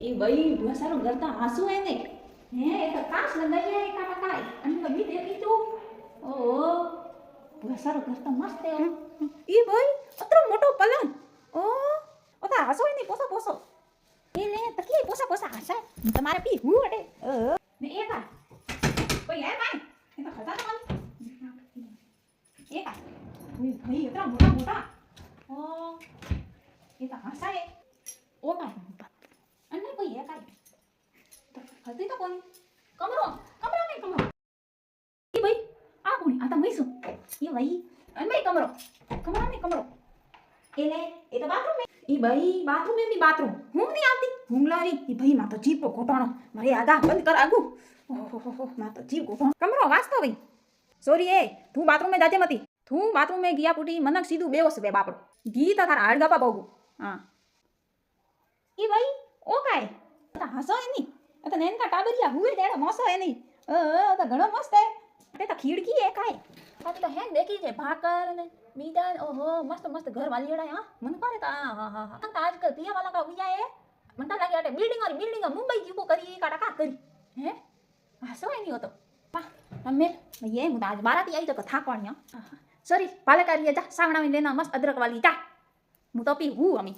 એ ભાઈ સારું કરતા હાસુ એને હે એ તો કાસ લગાઈ એ કાકા કાઈ અને કમી દેખી તું ઓ સારું કરતા મસ્ત એ ભાઈ અતરો મોટો પલંગ ઓ ઓતા હાસુ એને પોસો પોસો એ લે તકી પોસા પોસા હાસા તમારે પી હું અડે ને એ કા કોઈ હે ભાઈ એ તો ખતા તો એ કા ભાઈ અતરા મોટા મોટા ઓ એ તો હાસા એ ઓ કા अन्ना कोई है काय तो हलती तो कोणी कमरो कमरो नहीं कमरो ये भाई आ कोणी आता मैं सु ये भाई अन्ना कमरो कमरो नहीं कमरो ये ले ये तो बाथरूम में ये भाई बाथरूम में भी बाथरूम हूं नहीं आती हुंगला री ये भाई मा तो जीप कोटाणो मारे आगा बंद कर आगू ओहो मा तो जीप कोटाणो कमरो वास्ता भाई सॉरी ए तू बाथरूम में जाते मती तू बाथरूम में गया पुटी मनक सीधू बेवस बे बापड़ो गी ता थारा हाडगा पा बगू हां ये भाई ओ काय आता हसो एनी आता नेन का टाबरिया हुए तेरा मसो एनी आता घणो मस्त है ते तो खिड़की है काय आता तो है देखी जे भाकर ने बीदान ओहो मस्त मस्त घर वालीड़ा हां मन करे ता हां हां हां ता आजकल पिया वाला का हुआ है मनता लागे अटे बिल्डिंग मुंबई की को करी का टका करी हैं हसो एनी हो तो हमें ये मुदा आज बाराती आई तो था कोणिया सॉरी पाले करिए जा सांगणा में लेना मस्त अदरक वाली जा मु तो पी हूं अमी